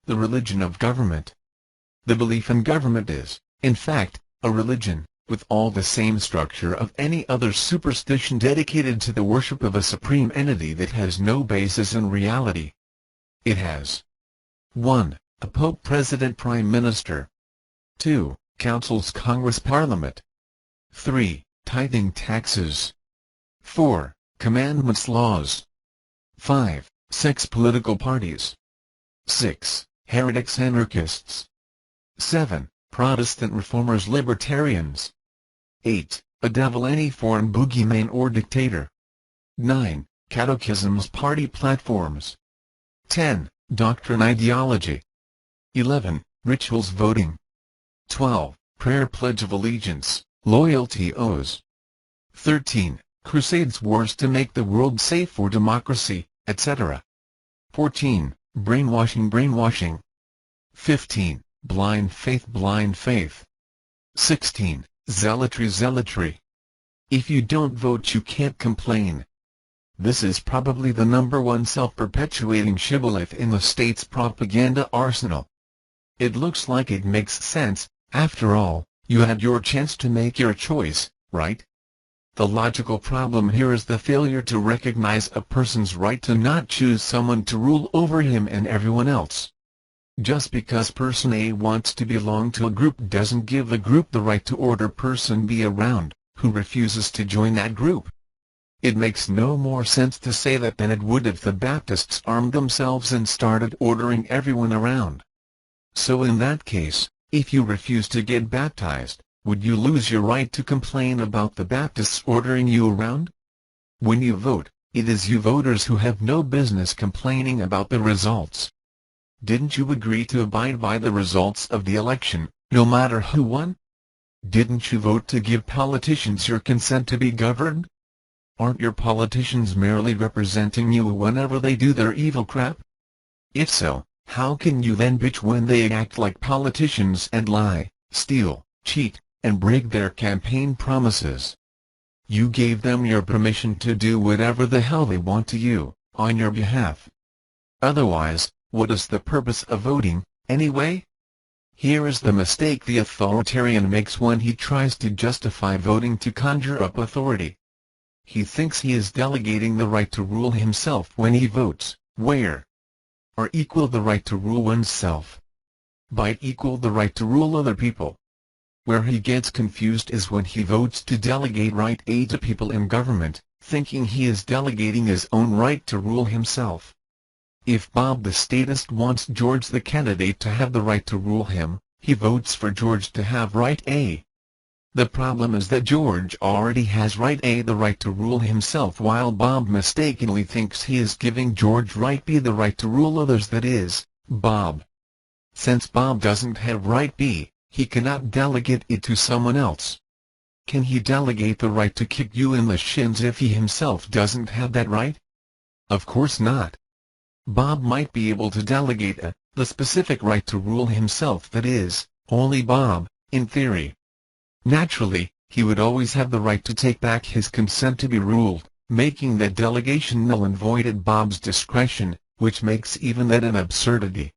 the religion of government. The belief in government is, in fact, a religion, with all the same structure of any other superstition dedicated to the worship of a supreme entity that has no basis in reality. It has 1. A Pope, President, Prime Minister. 2. Councils, Congress, Parliament. 3. Tithing, taxes. 4. Commandments, laws. 5. Sex, political parties. 6. Heretics, anarchists. 7. Protestant reformers, libertarians. 8. A devil, any foreign boogeyman or dictator. 9. Catechisms, party platforms. 10. Doctrine, ideology. 11. Rituals, voting. 12. Prayer, pledge of allegiance, loyalty, oaths. 13. Crusades, wars to make the world safe for democracy, etc. 14. Brainwashing. 15. Blind faith. 16. Zealotry. If you don't vote, you can't complain. This is probably the #1 self-perpetuating shibboleth in the state's propaganda arsenal. It looks like it makes sense. After all, you had your chance to make your choice, right? The logical problem here is the failure to recognize a person's right to not choose someone to rule over him and everyone else. Just because person A wants to belong to a group doesn't give the group the right to order person B around, who refuses to join that group. It makes no more sense to say that than it would if the Baptists armed themselves and started ordering everyone around. So in that case, if you refuse to get baptized, would you lose your right to complain about the Baptists ordering you around? When you vote, it is you voters who have no business complaining about the results. Didn't you agree to abide by the results of the election, no matter who won? Didn't you vote to give politicians your consent to be governed? Aren't your politicians merely representing you whenever they do their evil crap? If so, how can you then bitch when they act like politicians and lie, steal, cheat, and break their campaign promises? You gave them your permission to do whatever the hell they want to you, on your behalf. Otherwise, what is the purpose of voting, anyway? Here is the mistake the authoritarian makes when he tries to justify voting to conjure up authority. He thinks he is delegating the right to rule himself when he votes, where or equal the right to rule oneself. By equal the right to rule other people. Where he gets confused is when he votes to delegate right A to people in government, thinking he is delegating his own right to rule himself. If Bob the statist wants George the candidate to have the right to rule him, he votes for George to have right A. The problem is that George already has right A, the right to rule himself, while Bob mistakenly thinks he is giving George right B, the right to rule others, that is, Bob. Since Bob doesn't have right B, he cannot delegate it to someone else. Can he delegate the right to kick you in the shins if he himself doesn't have that right? Of course not. Bob might be able to delegate the specific right to rule himself, that is, only Bob, in theory. Naturally, he would always have the right to take back his consent to be ruled, making that delegation null and void at Bob's discretion, which makes even that an absurdity.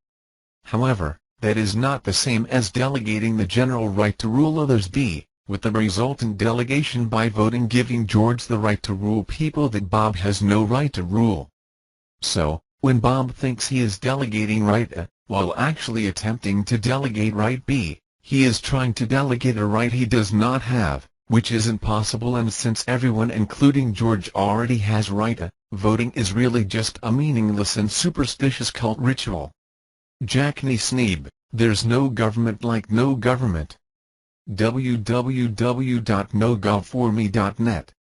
However, that is not the same as delegating the general right to rule others B, with the resultant delegation by voting giving George the right to rule people that Bob has no right to rule. So, when Bob thinks he is delegating right A, while actually attempting to delegate right B, he is trying to delegate a right he does not have, which isn't possible, and since everyone including George already has right A, voting is really just a meaningless and superstitious cult ritual. Jackney Sneeb, there's no government like no government. www.nogovforme.net.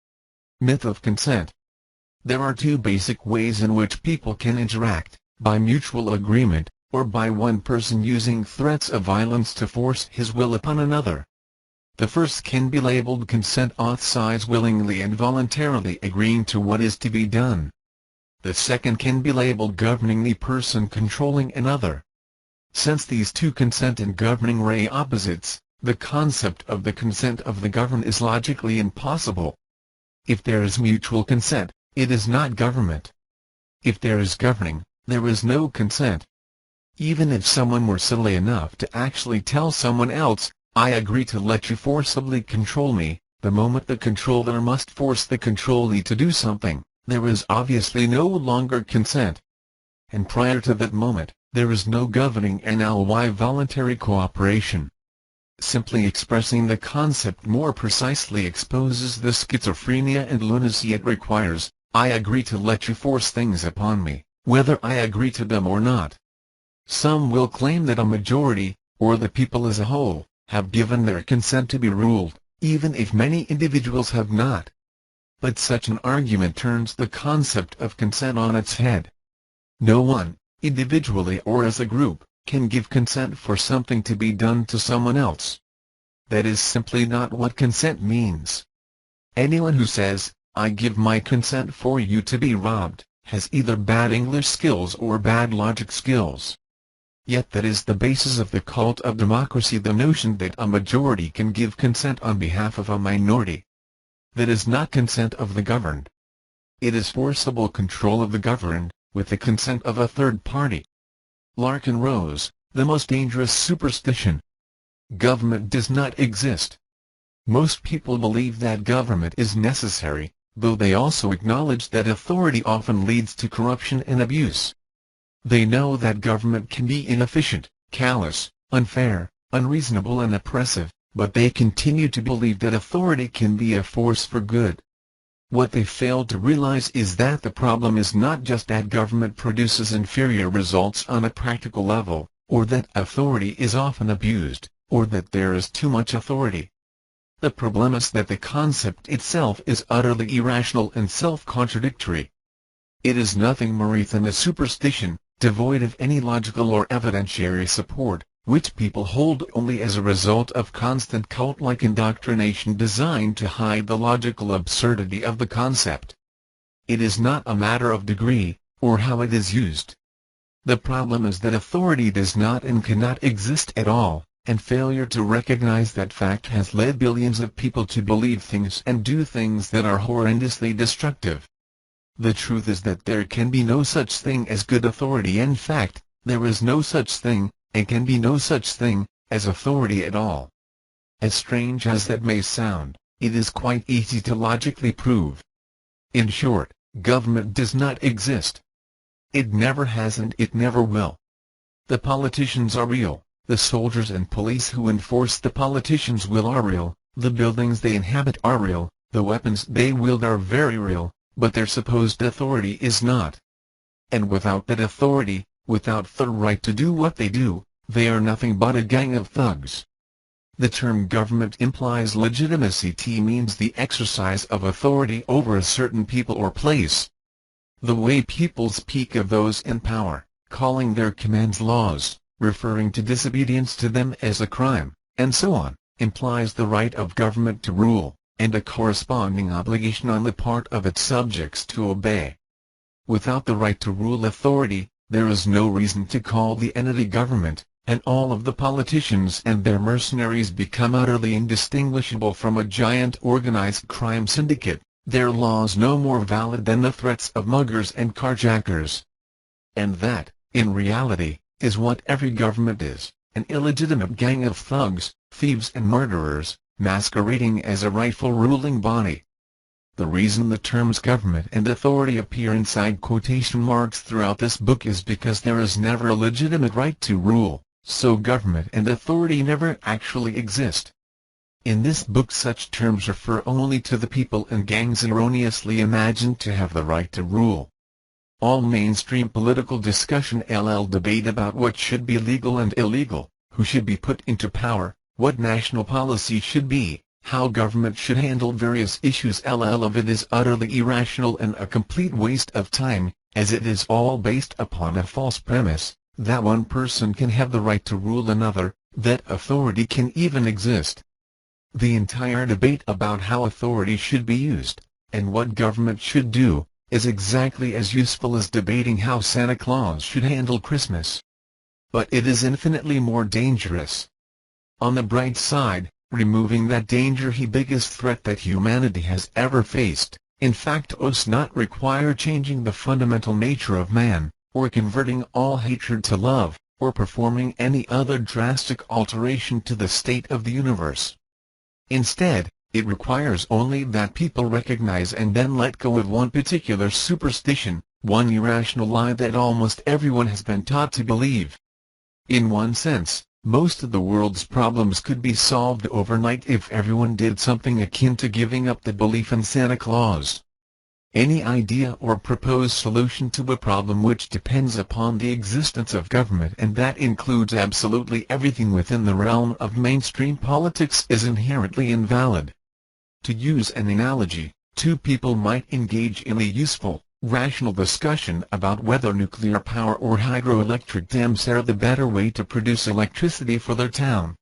Myth of consent. There are two basic ways in which people can interact, by mutual agreement, or by one person using threats of violence to force his will upon another. The first can be labeled consent, both sides willingly and voluntarily agreeing to what is to be done. The second can be labeled governing, the person controlling another. Since these two consent and governing are opposites, the concept of the consent of the governed is logically impossible. If there is mutual consent, it is not government. If there is governing, there is no consent. Even if someone were silly enough to actually tell someone else, "I agree to let you forcibly control me," the moment the controller must force the controllee to do something, there is obviously no longer consent. And prior to that moment, there is no governing NLY voluntary cooperation. Simply expressing the concept more precisely exposes the schizophrenia and lunacy it requires. I agree to let you force things upon me, whether I agree to them or not. Some will claim that a majority, or the people as a whole, have given their consent to be ruled, even if many individuals have not. But such an argument turns the concept of consent on its head. No one, individually or as a group, can give consent for something to be done to someone else. That is simply not what consent means. Anyone who says, "I give my consent for you to be robbed," has either bad English skills or bad logic skills. Yet that is the basis of the cult of democracy, the notion that a majority can give consent on behalf of a minority. That is not consent of the governed. It is forcible control of the governed, with the consent of a third party. Larkin Rose, the most dangerous superstition. Government does not exist. Most people believe that government is necessary, though they also acknowledge that authority often leads to corruption and abuse. They know that government can be inefficient, callous, unfair, unreasonable and oppressive, but they continue to believe that authority can be a force for good. What they fail to realize is that the problem is not just that government produces inferior results on a practical level, or that authority is often abused, or that there is too much authority. The problem is that the concept itself is utterly irrational and self-contradictory. It is nothing more than a superstition, devoid of any logical or evidentiary support, which people hold only as a result of constant cult-like indoctrination designed to hide the logical absurdity of the concept. It is not a matter of degree, or how it is used. The problem is that authority does not and cannot exist at all, and failure to recognize that fact has led billions of people to believe things and do things that are horrendously destructive. The truth is that there can be no such thing as good authority. In fact, there is no such thing, and can be no such thing, as authority at all. As strange as that may sound, it is quite easy to logically prove. In short, government does not exist. It never has and it never will. The politicians are real, the soldiers and police who enforce the politicians' will are real, the buildings they inhabit are real, the weapons they wield are very real, but their supposed authority is not. And without that authority, without the right to do what they do, they are nothing but a gang of thugs. The term government implies legitimacy. T means the exercise of authority over a certain people or place. The way people speak of those in power, calling their commands laws, referring to disobedience to them as a crime, and so on, implies the right of government to rule, and a corresponding obligation on the part of its subjects to obey. Without the right to rule authority, there is no reason to call the entity government, and all of the politicians and their mercenaries become utterly indistinguishable from a giant organized crime syndicate, their laws no more valid than the threats of muggers and carjackers. And that, in reality, is what every government is, an illegitimate gang of thugs, thieves and murderers, masquerading as a rightful ruling body. The reason the terms government and authority appear inside quotation marks throughout this book is because there is never a legitimate right to rule, so government and authority never actually exist. In this book such terms refer only to the people and gangs erroneously imagined to have the right to rule. All mainstream political discussion debate about what should be legal and illegal, who should be put into power, what national policy should be, how government should handle various issues of it is utterly irrational and a complete waste of time, as it is all based upon a false premise, that one person can have the right to rule another, that authority can even exist. The entire debate about how authority should be used, and what government should do, is exactly as useful as debating how Santa Claus should handle Christmas. But it is infinitely more dangerous. On the bright side, removing that danger, the biggest threat that humanity has ever faced, in fact does not require changing the fundamental nature of man, or converting all hatred to love, or performing any other drastic alteration to the state of the universe. Instead, it requires only that people recognize and then let go of one particular superstition, one irrational lie that almost everyone has been taught to believe. In one sense, most of the world's problems could be solved overnight if everyone did something akin to giving up the belief in Santa Claus. Any idea or proposed solution to a problem which depends upon the existence of government, and that includes absolutely everything within the realm of mainstream politics, is inherently invalid. To use an analogy, two people might engage in a useful, rational discussion about whether nuclear power or hydroelectric dams are the better way to produce electricity for their town.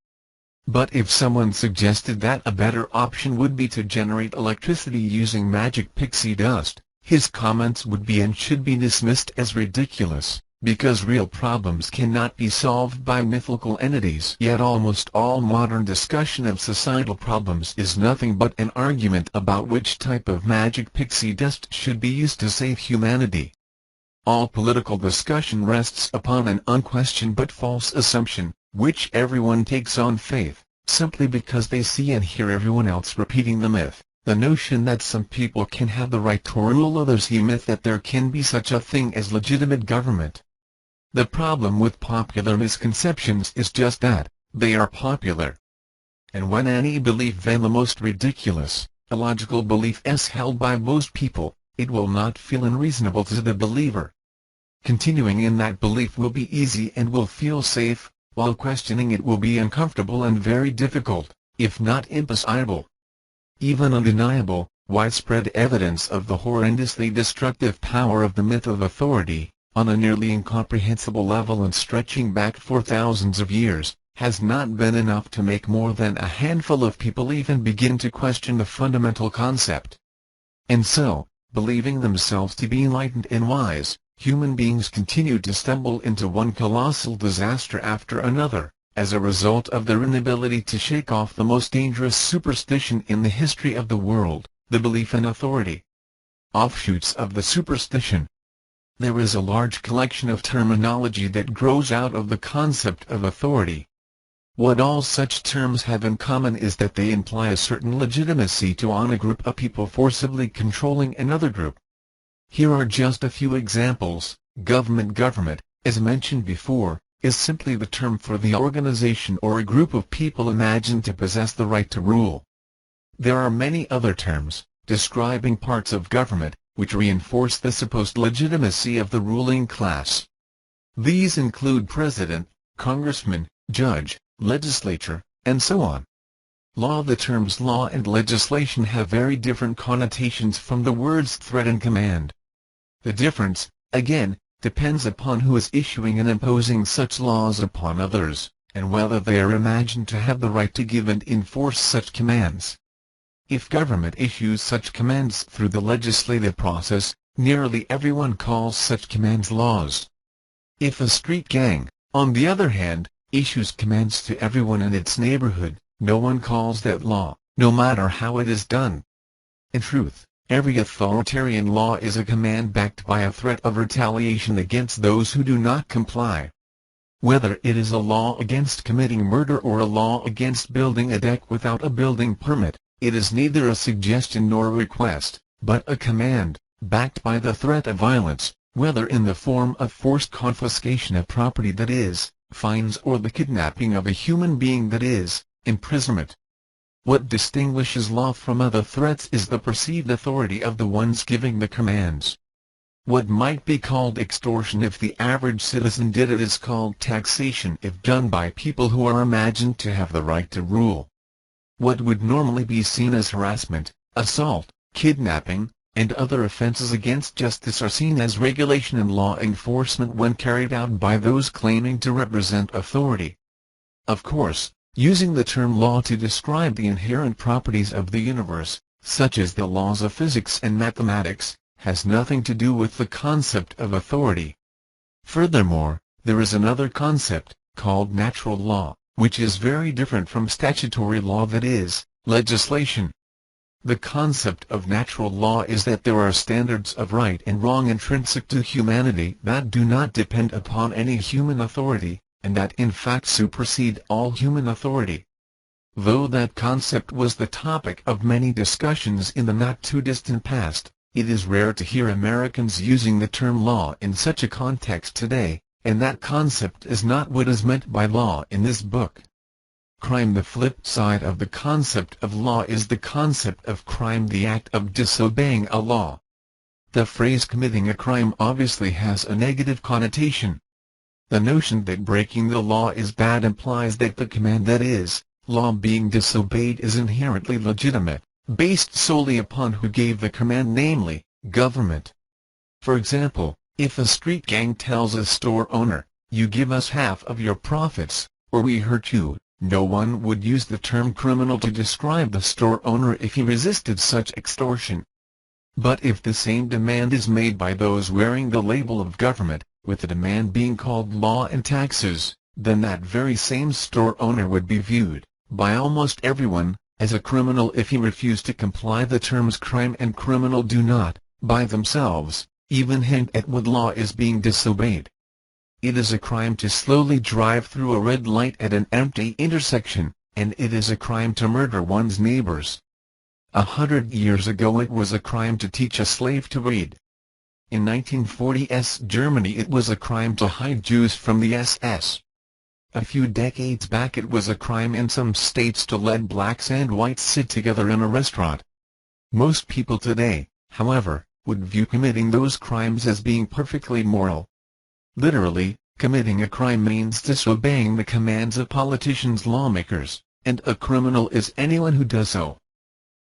But if someone suggested that a better option would be to generate electricity using magic pixie dust, his comments would be and should be dismissed as ridiculous, because real problems cannot be solved by mythical entities. Yet almost all modern discussion of societal problems is nothing but an argument about which type of magic pixie dust should be used to save humanity. All political discussion rests upon an unquestioned but false assumption, which everyone takes on faith, simply because they see and hear everyone else repeating the myth, the notion that some people can have the right to rule others, the myth that there can be such a thing as legitimate government. The problem with popular misconceptions is just that, they are popular. And when any belief, even the most ridiculous, illogical belief, is held by most people, it will not feel unreasonable to the believer. Continuing in that belief will be easy and will feel safe, while questioning it will be uncomfortable and very difficult, if not impossible. Even undeniable, widespread evidence of the horrendously destructive power of the myth of authority, on a nearly incomprehensible level and stretching back for thousands of years, has not been enough to make more than a handful of people even begin to question the fundamental concept. And so, believing themselves to be enlightened and wise, human beings continue to stumble into one colossal disaster after another, as a result of their inability to shake off the most dangerous superstition in the history of the world, the belief in authority. Offshoots of the superstition. There is a large collection of terminology that grows out of the concept of authority. What all such terms have in common is that they imply a certain legitimacy to own a group of people forcibly controlling another group. Here are just a few examples. Government, as mentioned before, is simply the term for the organization or a group of people imagined to possess the right to rule. There are many other terms, describing parts of government, which reinforce the supposed legitimacy of the ruling class. These include president, congressman, judge, legislature, and so on. The terms law and legislation have very different connotations from the words threat and command. The difference, again, depends upon who is issuing and imposing such laws upon others, and whether they are imagined to have the right to give and enforce such commands. If government issues such commands through the legislative process, nearly everyone calls such commands laws. If a street gang, on the other hand, issues commands to everyone in its neighborhood, no one calls that law, no matter how it is done. In truth, every authoritarian law is a command backed by a threat of retaliation against those who do not comply. Whether it is a law against committing murder or a law against building a deck without a building permit, it is neither a suggestion nor a request, but a command, backed by the threat of violence, whether in the form of forced confiscation of property, that is, fines, or the kidnapping of a human being, that is, imprisonment. What distinguishes law from other threats is the perceived authority of the ones giving the commands. What might be called extortion if the average citizen did it is called taxation if done by people who are imagined to have the right to rule. What would normally be seen as harassment, assault, kidnapping, and other offenses against justice are seen as regulation and law enforcement when carried out by those claiming to represent authority. Of course, using the term law to describe the inherent properties of the universe, such as the laws of physics and mathematics, has nothing to do with the concept of authority. Furthermore, there is another concept, called natural law, which is very different from statutory law, that is, legislation. The concept of natural law is that there are standards of right and wrong intrinsic to humanity that do not depend upon any human authority, and that in fact supersede all human authority. Though that concept was the topic of many discussions in the not-too-distant past, it is rare to hear Americans using the term law in such a context today, and that concept is not what is meant by law in this book. Crime. The flip side of the concept of law is the concept of crime, the act of disobeying a law. The phrase committing a crime obviously has a negative connotation. The notion that breaking the law is bad implies that the command, that is, law, being disobeyed is inherently legitimate, based solely upon who gave the command, namely, government. For example, if a street gang tells a store owner, "You give us half of your profits, or we hurt you," no one would use the term criminal to describe the store owner if he resisted such extortion. But if the same demand is made by those wearing the label of government, with the demand being called law and taxes, then that very same store owner would be viewed, by almost everyone, as a criminal if he refused to comply. The terms crime and criminal do not, by themselves, even hint at what law is being disobeyed. It is a crime to slowly drive through a red light at an empty intersection, and it is a crime to murder one's neighbors. 100 years ago it was a crime to teach a slave to read. In 1940's Germany it was a crime to hide Jews from the SS. A few decades back it was a crime in some states to let blacks and whites sit together in a restaurant. Most people today, however, would view committing those crimes as being perfectly moral. Literally, committing a crime means disobeying the commands of politicians, lawmakers, and a criminal is anyone who does so.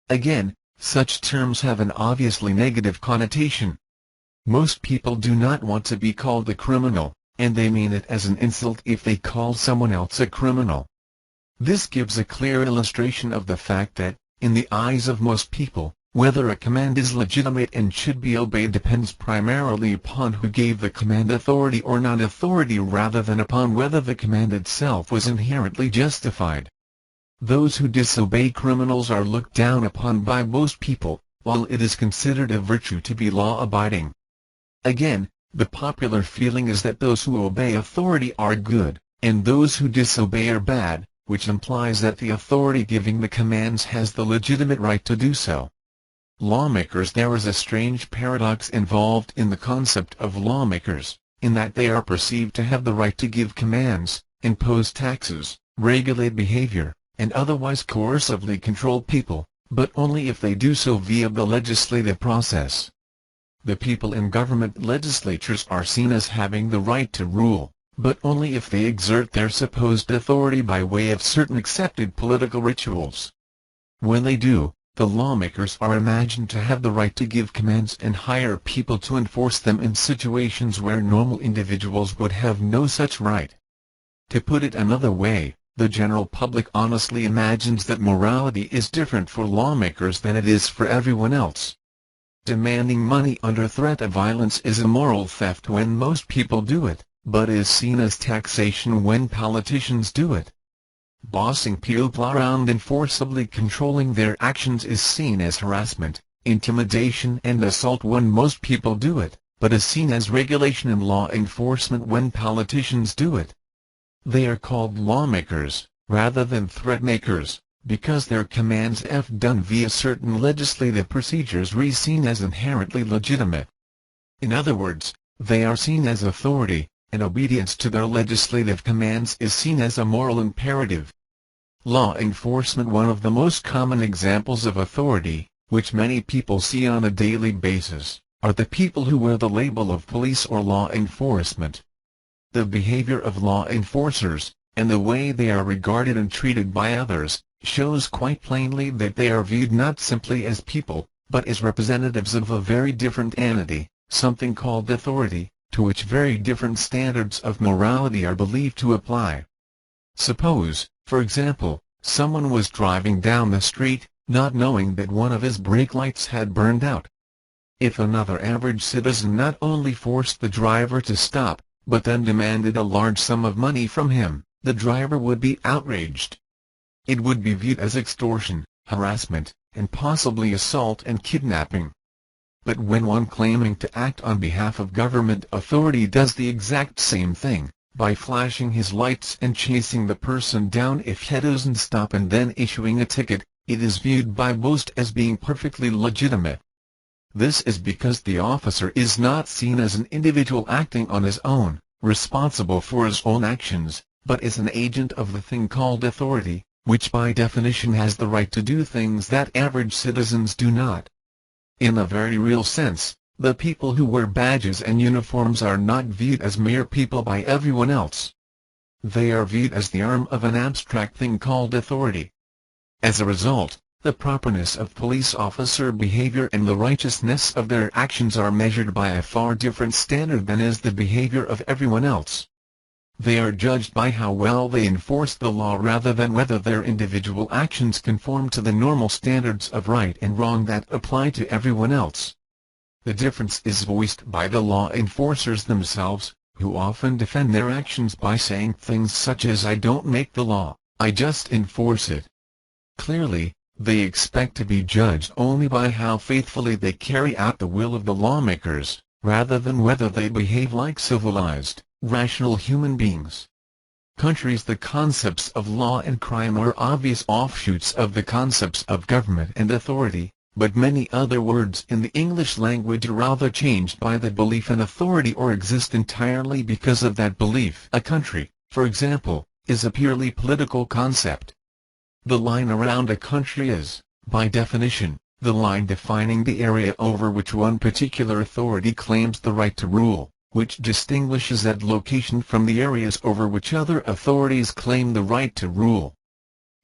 Again, such terms have an obviously negative connotation. Most people do not want to be called a criminal, and they mean it as an insult if they call someone else a criminal. This gives a clear illustration of the fact that, in the eyes of most people, whether a command is legitimate and should be obeyed depends primarily upon who gave the command, authority or non-authority, rather than upon whether the command itself was inherently justified. Those who disobey criminals are looked down upon by most people, while it is considered a virtue to be law-abiding. Again, the popular feeling is that those who obey authority are good, and those who disobey are bad, which implies that the authority giving the commands has the legitimate right to do so. Lawmakers. There is a strange paradox involved in the concept of lawmakers, in that they are perceived to have the right to give commands, impose taxes, regulate behavior, and otherwise coercively control people, but only if they do so via the legislative process. The people in government legislatures are seen as having the right to rule, but only if they exert their supposed authority by way of certain accepted political rituals. When they do, the lawmakers are imagined to have the right to give commands and hire people to enforce them in situations where normal individuals would have no such right. To put it another way, the general public honestly imagines that morality is different for lawmakers than it is for everyone else. Demanding money under threat of violence is a moral theft when most people do it, but is seen as taxation when politicians do it. Bossing people around and forcibly controlling their actions is seen as harassment, intimidation and assault when most people do it, but is seen as regulation and law enforcement when politicians do it. They are called lawmakers, rather than threat makers, because their commands, if done via certain legislative procedures, are seen as inherently legitimate. In other words, they are seen as authority, and obedience to their legislative commands is seen as a moral imperative. Law enforcement. One of the most common examples of authority, which many people see on a daily basis, are the people who wear the label of police or law enforcement. The behavior of law enforcers, and the way they are regarded and treated by others, shows quite plainly that they are viewed not simply as people, but as representatives of a very different entity, something called authority, to which very different standards of morality are believed to apply. Suppose, for example, someone was driving down the street, not knowing that one of his brake lights had burned out. If another average citizen not only forced the driver to stop, but then demanded a large sum of money from him, the driver would be outraged. It would be viewed as extortion, harassment, and possibly assault and kidnapping. But when one claiming to act on behalf of government authority does the exact same thing, by flashing his lights and chasing the person down if he doesn't stop and then issuing a ticket, it is viewed by most as being perfectly legitimate. This is because the officer is not seen as an individual acting on his own, responsible for his own actions, but as an agent of the thing called authority, which by definition has the right to do things that average citizens do not. In a very real sense, the people who wear badges and uniforms are not viewed as mere people by everyone else. They are viewed as the arm of an abstract thing called authority. As a result, the properness of police officer behavior and the righteousness of their actions are measured by a far different standard than is the behavior of everyone else. They are judged by how well they enforce the law rather than whether their individual actions conform to the normal standards of right and wrong that apply to everyone else. The difference is voiced by the law enforcers themselves, who often defend their actions by saying things such as "I don't make the law, I just enforce it." Clearly, they expect to be judged only by how faithfully they carry out the will of the lawmakers, rather than whether they behave like civilized, rational human beings. Countries. The concepts of law and crime are obvious offshoots of the concepts of government and authority, but many other words in the English language are rather changed by the belief in authority or exist entirely because of that belief. A country, for example, is a purely political concept. The line around a country is, by definition, the line defining the area over which one particular authority claims the right to rule, which distinguishes that location from the areas over which other authorities claim the right to rule.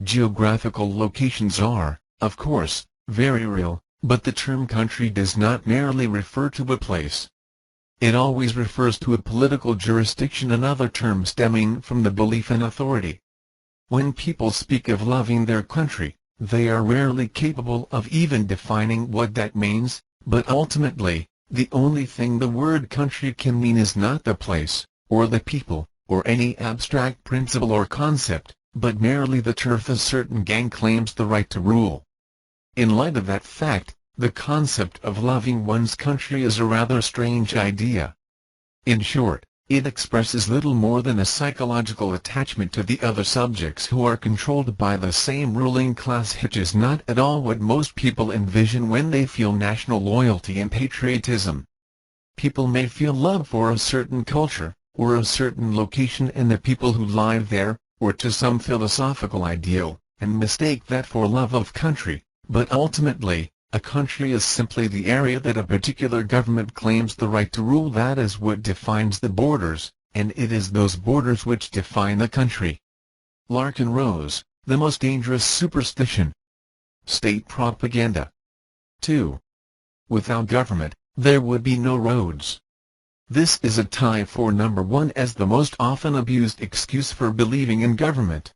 Geographical locations are, of course, very real, but the term country does not merely refer to a place. It always refers to a political jurisdiction, another term stemming from the belief in authority. When people speak of loving their country, they are rarely capable of even defining what that means, but ultimately, the only thing the word country can mean is not the place, or the people, or any abstract principle or concept, but merely the turf a certain gang claims the right to rule. In light of that fact, the concept of loving one's country is a rather strange idea. In short, it expresses little more than a psychological attachment to the other subjects who are controlled by the same ruling class, which is not at all what most people envision when they feel national loyalty and patriotism. People may feel love for a certain culture, or a certain location and the people who live there, or to some philosophical ideal, and mistake that for love of country, but ultimately, a country is simply the area that a particular government claims the right to rule. That is what defines the borders, and it is those borders which define the country. Larkin Rose, The Most Dangerous Superstition. State Propaganda. 2. Without government, there would be no roads. This is a tie for number 1 as the most often abused excuse for believing in government.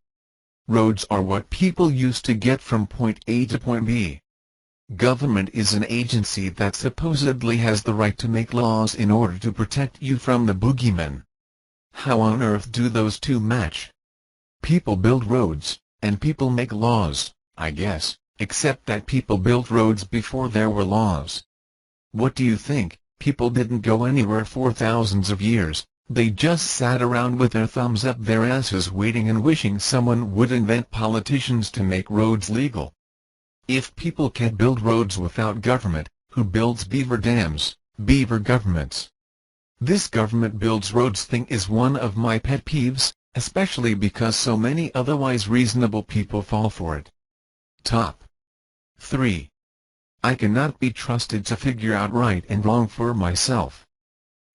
Roads are what people use to get from point A to point B. Government is an agency that supposedly has the right to make laws in order to protect you from the boogeyman. How on earth do those two match? People build roads, and people make laws, I guess, except that people built roads before there were laws. What do you think? People didn't go anywhere for thousands of years, they just sat around with their thumbs up their asses waiting and wishing someone would invent politicians to make roads legal. If people can't build roads without government, who builds beaver dams, beaver governments? This government builds roads thing is one of my pet peeves, especially because so many otherwise reasonable people fall for it. Top 3. I cannot be trusted to figure out right and wrong for myself.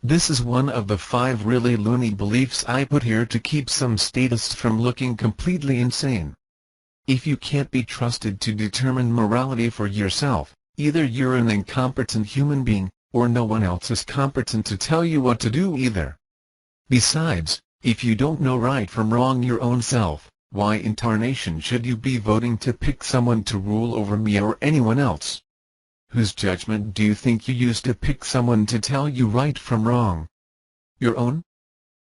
This is one of the 5 really loony beliefs I put here to keep some statists from looking completely insane. If you can't be trusted to determine morality for yourself, either you're an incompetent human being, or no one else is competent to tell you what to do either. Besides, if you don't know right from wrong your own self, why in tarnation should you be voting to pick someone to rule over me or anyone else? Whose judgment do you think you use to pick someone to tell you right from wrong? Your own?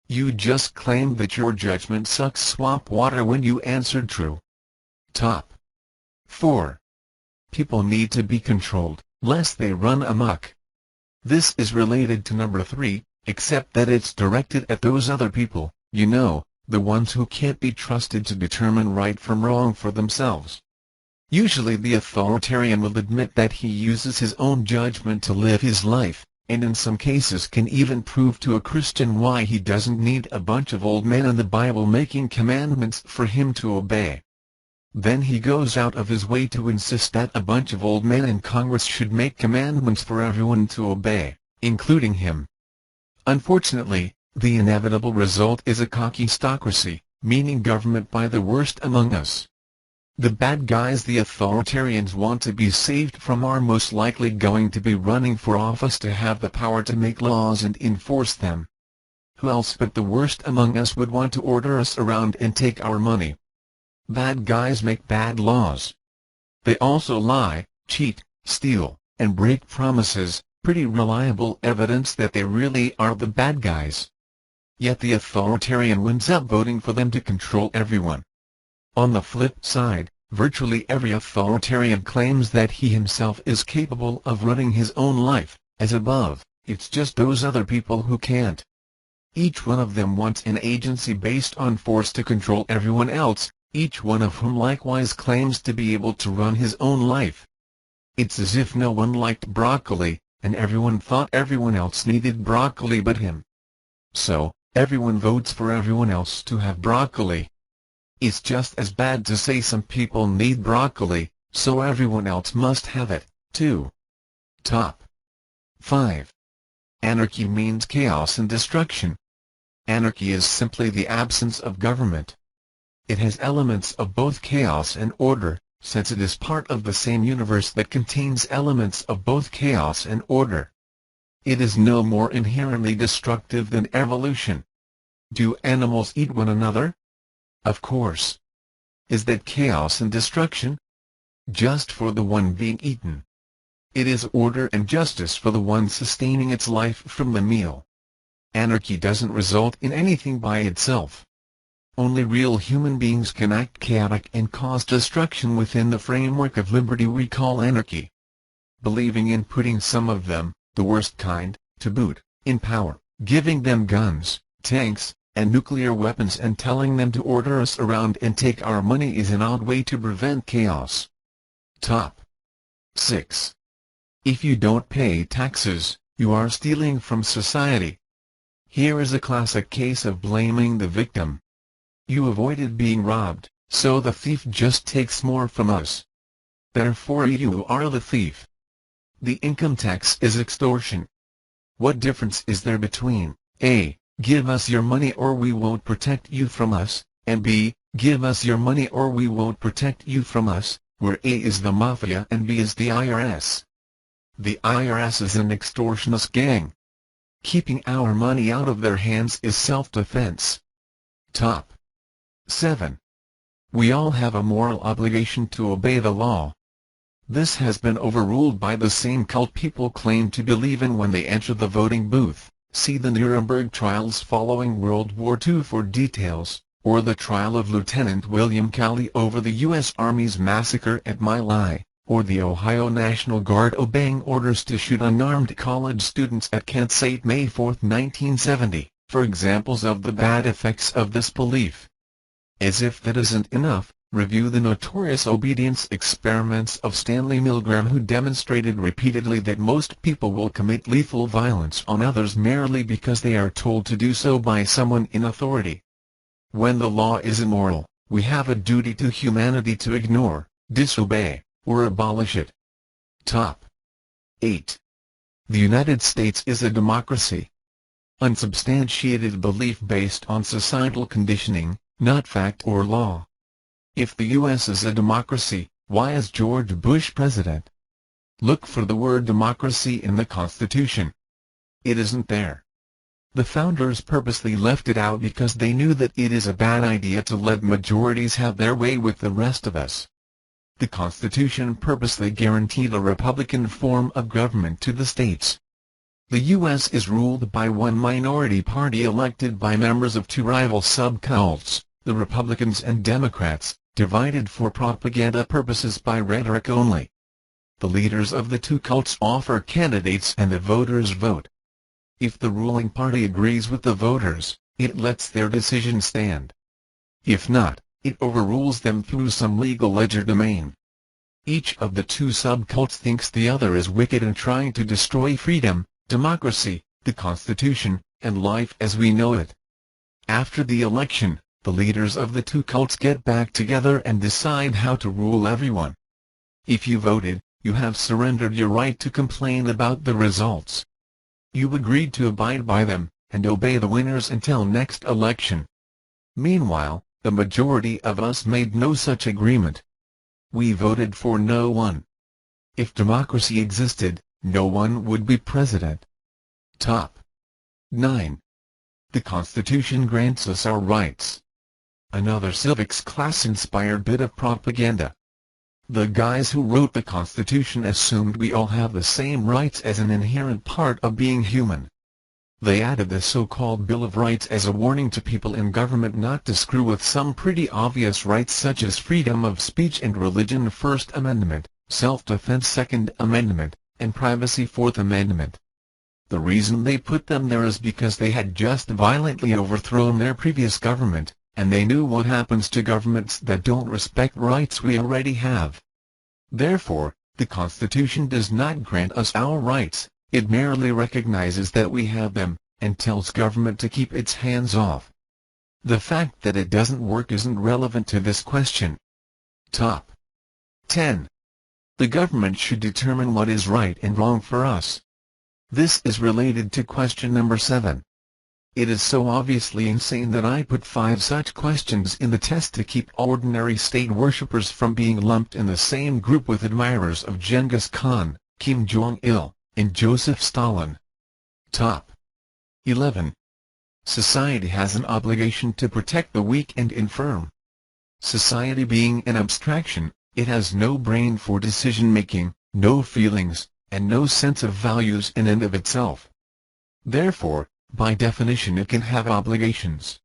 You just claimed that your judgment sucks swamp water when you answered true. Top 4. People need to be controlled, lest they run amok. This is related to number 3, except that it's directed at those other people, you know, the ones who can't be trusted to determine right from wrong for themselves. Usually the authoritarian will admit that he uses his own judgment to live his life, and in some cases can even prove to a Christian why he doesn't need a bunch of old men in the Bible making commandments for him to obey. Then he goes out of his way to insist that a bunch of old men in Congress should make commandments for everyone to obey, including him. Unfortunately, the inevitable result is a cockystocracy, meaning government by the worst among us. The bad guys the authoritarians want to be saved from are most likely going to be running for office to have the power to make laws and enforce them. Who else but the worst among us would want to order us around and take our money? Bad guys make bad laws. They also lie, cheat, steal, and break promises, pretty reliable evidence that they really are the bad guys. Yet the authoritarian winds up voting for them to control everyone. On the flip side, virtually every authoritarian claims that he himself is capable of running his own life, as above, it's just those other people who can't. Each one of them wants an agency based on force to control everyone else, each one of whom likewise claims to be able to run his own life. It's as if no one liked broccoli, and everyone thought everyone else needed broccoli but him. So, everyone votes for everyone else to have broccoli. It's just as bad to say some people need broccoli, so everyone else must have it, too. Top 5. Anarchy means chaos and destruction. Anarchy is simply the absence of government. It has elements of both chaos and order, since it is part of the same universe that contains elements of both chaos and order. It is no more inherently destructive than evolution. Do animals eat one another? Of course. Is that chaos and destruction? Just for the one being eaten. It is order and justice for the one sustaining its life from the meal. Anarchy doesn't result in anything by itself. Only real human beings can act chaotic and cause destruction within the framework of liberty we call anarchy. Believing in putting some of them, the worst kind, to boot, in power, giving them guns, tanks, and nuclear weapons and telling them to order us around and take our money is an odd way to prevent chaos. Top 6. If you don't pay taxes, you are stealing from society. Here is a classic case of blaming the victim. You avoided being robbed, so the thief just takes more from us. Therefore you are the thief. The income tax is extortion. What difference is there between A, give us your money or we won't protect you from us, and B, give us your money or we won't protect you from us, where A is the mafia and B is the IRS? The IRS is an extortionist gang. Keeping our money out of their hands is self-defense. Top 7. We all have a moral obligation to obey the law. This has been overruled by the same cult people claim to believe in when they enter the voting booth. See the Nuremberg trials following World War II for details, or the trial of Lieutenant William Calley over the U.S. Army's massacre at My Lai, or the Ohio National Guard obeying orders to shoot unarmed college students at Kent State May 4, 1970, for examples of the bad effects of this belief. As if that isn't enough, review the notorious obedience experiments of Stanley Milgram, who demonstrated repeatedly that most people will commit lethal violence on others merely because they are told to do so by someone in authority. When the law is immoral, we have a duty to humanity to ignore, disobey, or abolish it. Top 8. The United States is a democracy. Unsubstantiated belief based on societal conditioning, not fact or law. If the U.S. is a democracy, why is George Bush president? Look for the word democracy in the Constitution. It isn't there. The founders purposely left it out because they knew that it is a bad idea to let majorities have their way with the rest of us. The Constitution purposely guaranteed a Republican form of government to the states. The U.S. is ruled by one minority party elected by members of two rival subcults, the Republicans and Democrats, divided for propaganda purposes by rhetoric only. the leaders of the two cults offer candidates and the voters vote. If the ruling party agrees with the voters, it lets their decision stand. If not, it overrules them through some legal legerdemain. Each of the two subcults thinks the other is wicked and trying to destroy freedom, democracy, the Constitution, and life as we know it. After the election, the leaders of the two cults get back together and decide how to rule everyone. If you voted, you have surrendered your right to complain about the results. You agreed to abide by them, and obey the winners until next election. Meanwhile, the majority of us made no such agreement. We voted for no one. If democracy existed, no one would be president. Top 9. The Constitution grants us our rights. Another civics class-inspired bit of propaganda. The guys who wrote the Constitution assumed we all have the same rights as an inherent part of being human. They added the so-called Bill of Rights as a warning to people in government not to screw with some pretty obvious rights such as freedom of speech and religion First Amendment, self-defense Second Amendment, and privacy Fourth Amendment. The reason they put them there is because they had just violently overthrown their previous government, and they knew what happens to governments that don't respect rights we already have. Therefore, the Constitution does not grant us our rights, it merely recognizes that we have them, and tells government to keep its hands off. The fact that it doesn't work isn't relevant to this question. Top 10. The government should determine what is right and wrong for us. This is related to question number 7. It is so obviously insane that I put 5 such questions in the test to keep ordinary state worshippers from being lumped in the same group with admirers of Genghis Khan, Kim Jong-il, and Joseph Stalin. Top 11. Society has an obligation to protect the weak and infirm. Society being an abstraction, it has no brain for decision-making, no feelings, and no sense of values in and of itself. Therefore, by definition it can have obligations.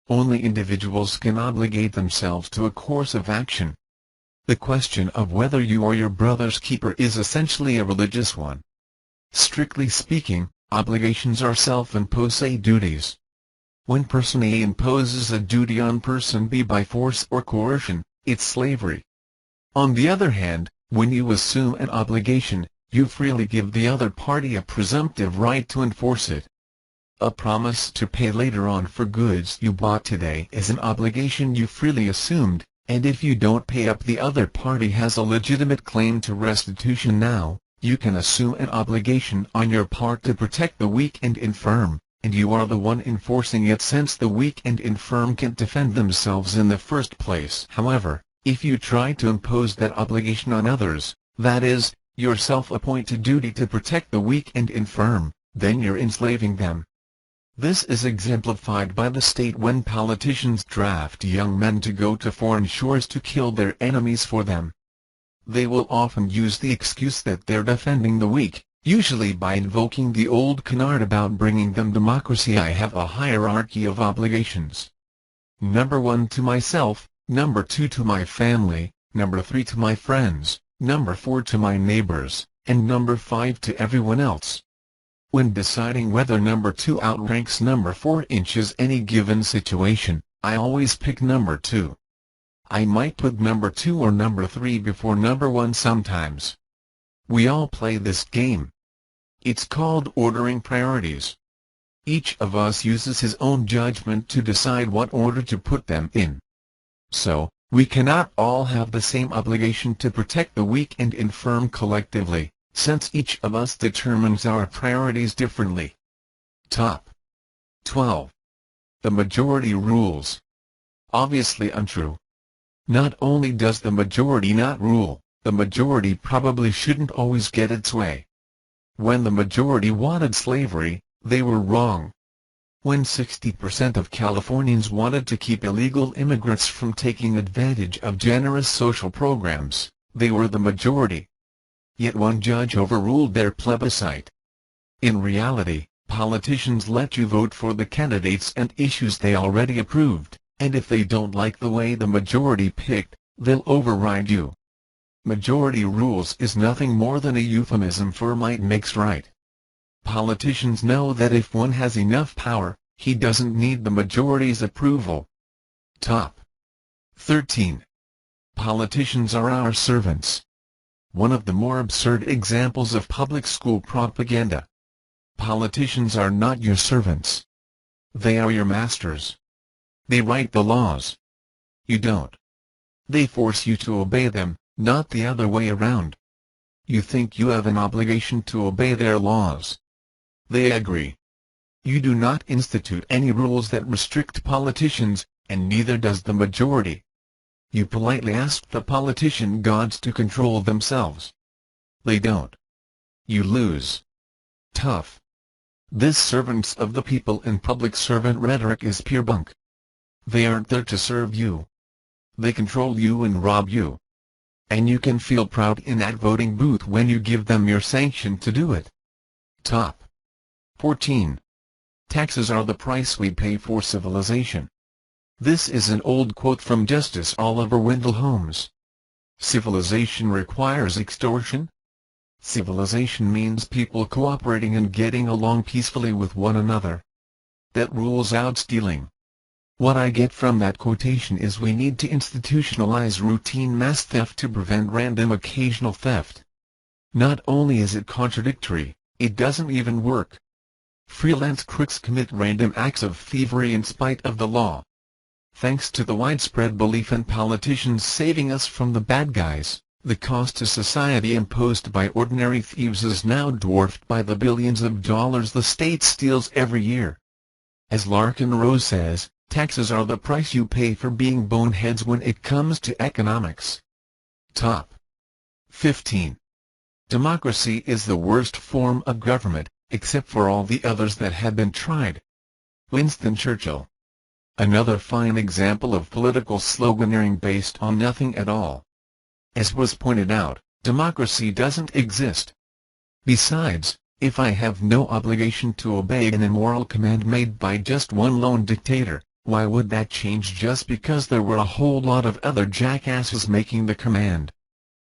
Only individuals can obligate themselves to a course of action. The question of whether you are your brother's keeper is essentially a religious one. Strictly speaking, obligations are self-imposed duties. When person A imposes a duty on person B by force or coercion, it's slavery. On the other hand, when you assume an obligation, you freely give the other party a presumptive right to enforce it. A promise to pay later on for goods you bought today is an obligation you freely assumed, and if you don't pay up the other party has a legitimate claim to restitution now. You can assume an obligation on your part to protect the weak and infirm, and you are the one enforcing it since the weak and infirm can't defend themselves in the first place. However, if you try to impose that obligation on others, that is, your self-appointed duty to protect the weak and infirm, then you're enslaving them. This is exemplified by the state when politicians draft young men to go to foreign shores to kill their enemies for them. They will often use the excuse that they're defending the weak, usually by invoking the old canard about bringing them democracy. I have a hierarchy of obligations. Number 1 to myself, number 2 to my family, number 3 to my friends, number 4 to my neighbors, and number 5 to everyone else. When deciding whether number 2 outranks number 4 in any given situation, I always pick number 2. I might put number 2 or number 3 before number 1 sometimes. We all play this game. It's called ordering priorities. Each of us uses his own judgment to decide what order to put them in. So, we cannot all have the same obligation to protect the weak and infirm collectively, since each of us determines our priorities differently. Top 12. The majority rules. Obviously untrue. Not only does the majority not rule, the majority probably shouldn't always get its way. When the majority wanted slavery, they were wrong. When 60% of Californians wanted to keep illegal immigrants from taking advantage of generous social programs, they were the majority. Yet one judge overruled their plebiscite. In reality, politicians let you vote for the candidates and issues they already approved, and if they don't like the way the majority picked, they'll override you. Majority rules is nothing more than a euphemism for might makes right. Politicians know that if one has enough power, he doesn't need the majority's approval. Top 13. Politicians are our servants. One of the more absurd examples of public school propaganda. Politicians are not your servants. They are your masters. They write the laws. You don't. They force you to obey them, not the other way around. You think you have an obligation to obey their laws. They agree. You do not institute any rules that restrict politicians, and neither does the majority. You politely ask the politician gods to control themselves. They don't. You lose. Tough. This servants of the people and public servant rhetoric is pure bunk. They aren't there to serve you. They control you and rob you. And you can feel proud in that voting booth when you give them your sanction to do it. Top 14. Taxes are the price we pay for civilization. This is an old quote from Justice Oliver Wendell Holmes. Civilization requires extortion? Civilization means people cooperating and getting along peacefully with one another. That rules out stealing. What I get from that quotation is we need to institutionalize routine mass theft to prevent random occasional theft. Not only is it contradictory, it doesn't even work. Freelance crooks commit random acts of thievery in spite of the law. Thanks to the widespread belief in politicians saving us from the bad guys, the cost to society imposed by ordinary thieves is now dwarfed by the billions of dollars the state steals every year. As Larkin Rose says, taxes are the price you pay for being boneheads when it comes to economics. Top 15. Democracy is the worst form of government, except for all the others that have been tried. Winston Churchill. Another fine example of political sloganeering based on nothing at all. As was pointed out, democracy doesn't exist. Besides, if I have no obligation to obey an immoral command made by just one lone dictator, why would that change just because there were a whole lot of other jackasses making the command?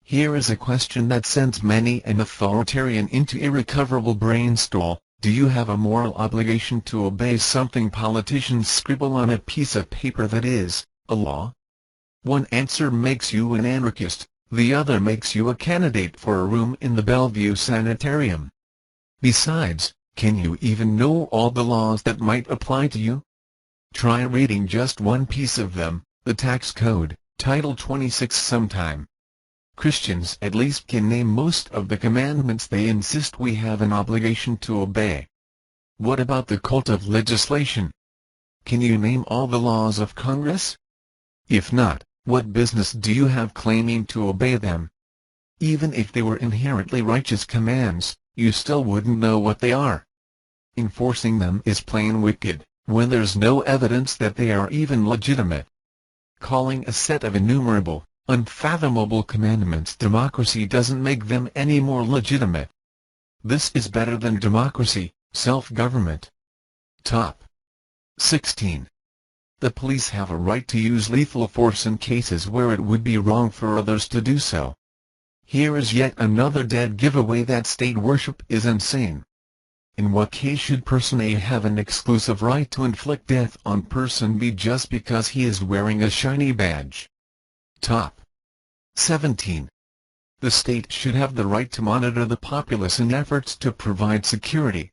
Here is a question that sends many an authoritarian into irrecoverable brainstorm. Do you have a moral obligation to obey something politicians scribble on a piece of paper that is a law? One answer makes you an anarchist, the other makes you a candidate for a room in the Bellevue Sanitarium. Besides, can you even know all the laws that might apply to you? Try reading just one piece of them, the tax code, Title 26 sometime. Christians at least can name most of the commandments they insist we have an obligation to obey. What about the cult of legislation? Can you name all the laws of Congress? If not, what business do you have claiming to obey them? Even if they were inherently righteous commands, you still wouldn't know what they are. Enforcing them is plain wicked, when there's no evidence that they are even legitimate. Calling a set of innumerable, unfathomable commandments democracy doesn't make them any more legitimate. This is better than democracy, self-government. Top 16. The police have a right to use lethal force in cases where it would be wrong for others to do so. Here is yet another dead giveaway that state worship is insane. In what case should person A have an exclusive right to inflict death on person B just because he is wearing a shiny badge? Top 17. The state should have the right to monitor the populace in efforts to provide security.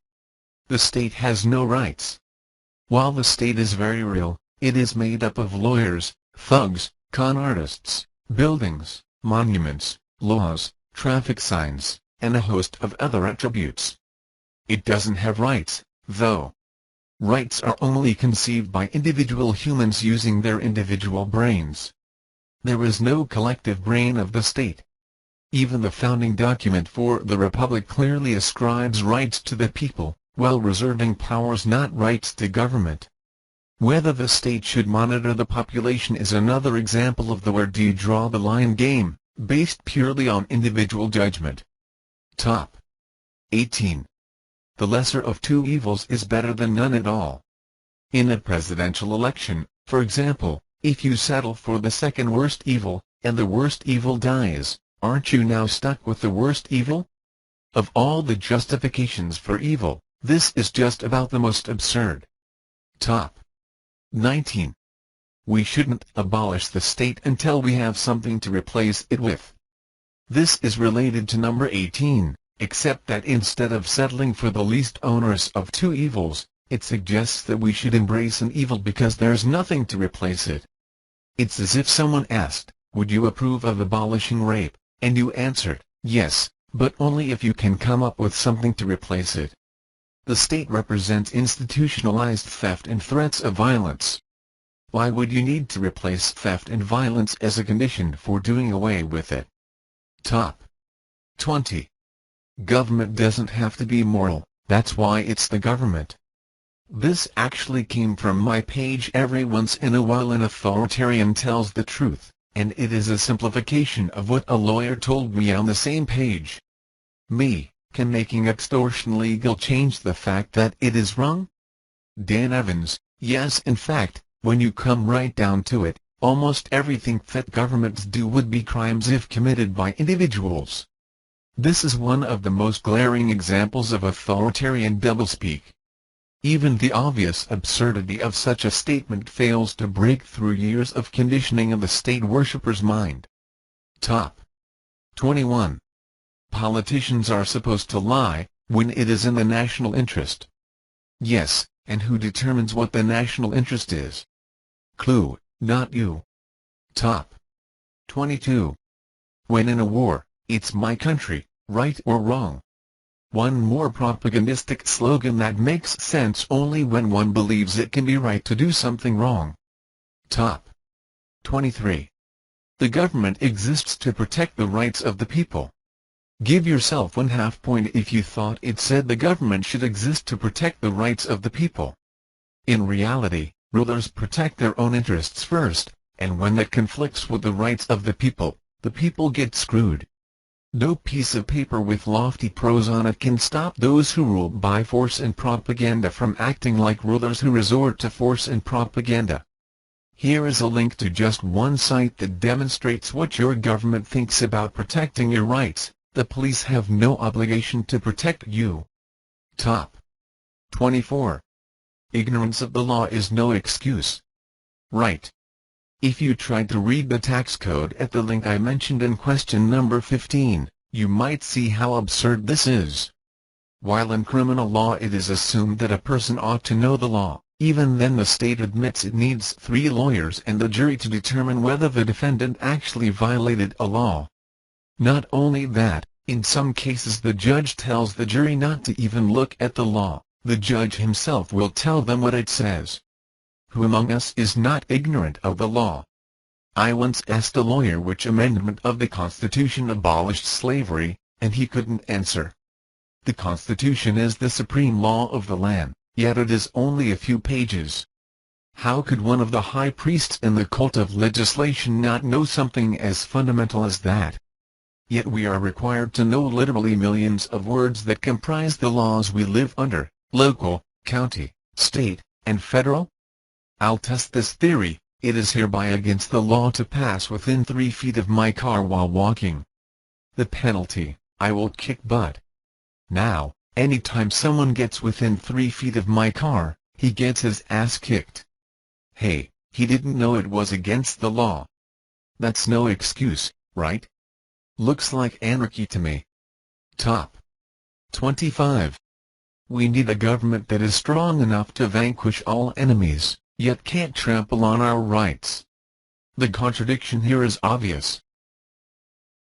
The state has no rights. While the state is very real, it is made up of lawyers, thugs, con artists, buildings, monuments, laws, traffic signs, and a host of other attributes. It doesn't have rights, though. Rights are only conceived by individual humans using their individual brains. There is no collective brain of the state. Even the founding document for the Republic clearly ascribes rights to the people, while reserving powers not rights to government. Whether the state should monitor the population is another example of the where do you draw the line game, based purely on individual judgment. Top 18. The lesser of two evils is better than none at all. In a presidential election, for example, if you settle for the second worst evil, and the worst evil dies, Aren't you now stuck with the worst evil? Of all the justifications for evil, this is just about the most absurd. Top 19. We shouldn't abolish the state until we have something to replace it with. This is related to number 18, except that instead of settling for the least onerous of two evils, it suggests that we should embrace an evil because there's nothing to replace it. It's as if someone asked, would you approve of abolishing rape, and you answered, yes, but only if you can come up with something to replace it. The state represents institutionalized theft and threats of violence. Why would you need to replace theft and violence as a condition for doing away with it? Top 20. Government doesn't have to be moral, that's why it's the government. This actually came from my page. Every once in a while an authoritarian tells the truth, and it is a simplification of what a lawyer told me on the same page. Can making extortion legal change the fact that it is wrong? Dan Evans: yes, in fact, when you come right down to it, almost everything that governments do would be crimes if committed by individuals. This is one of the most glaring examples of authoritarian doublespeak. Even the obvious absurdity of such a statement fails to break through years of conditioning of the state worshipper's mind. Top 21. Politicians are supposed to lie, when it is in the national interest. Yes, and who determines what the national interest is? Clue, not you. Top 22. When in a war, it's my country, right or wrong. One more propagandistic slogan that makes sense only when one believes it can be right to do something wrong. Top 23. The government exists to protect the rights of the people. Give yourself 1/2 point if you thought it said the government should exist to protect the rights of the people. In reality, rulers protect their own interests first, and when that conflicts with the rights of the people get screwed. No piece of paper with lofty prose on it can stop those who rule by force and propaganda from acting like rulers who resort to force and propaganda. Here is a link to just one site that demonstrates what your government thinks about protecting your rights. The police have no obligation to protect you. Top 24. Ignorance of the law is no excuse. Right. If you tried to read the tax code at the link I mentioned in question number 15, you might see how absurd this is. While in criminal law it is assumed that a person ought to know the law, even then the state admits it needs 3 lawyers and the jury to determine whether the defendant actually violated a law. Not only that, in some cases the judge tells the jury not to even look at the law, the judge himself will tell them what it says. Who among us is not ignorant of the law? I once asked a lawyer which amendment of the Constitution abolished slavery, and he couldn't answer. The Constitution is the supreme law of the land, yet it is only a few pages. How could one of the high priests in the cult of legislation not know something as fundamental as that? Yet we are required to know literally millions of words that comprise the laws we live under, local, county, state, and federal. I'll test this theory. It is hereby against the law to pass within 3 feet of my car while walking. The penalty, I will kick butt. Now, anytime someone gets within 3 feet of my car, he gets his ass kicked. Hey, he didn't know it was against the law. That's no excuse, right? Looks like anarchy to me. Top 25. We need a government that is strong enough to vanquish all enemies, yet can't trample on our rights. The contradiction here is obvious.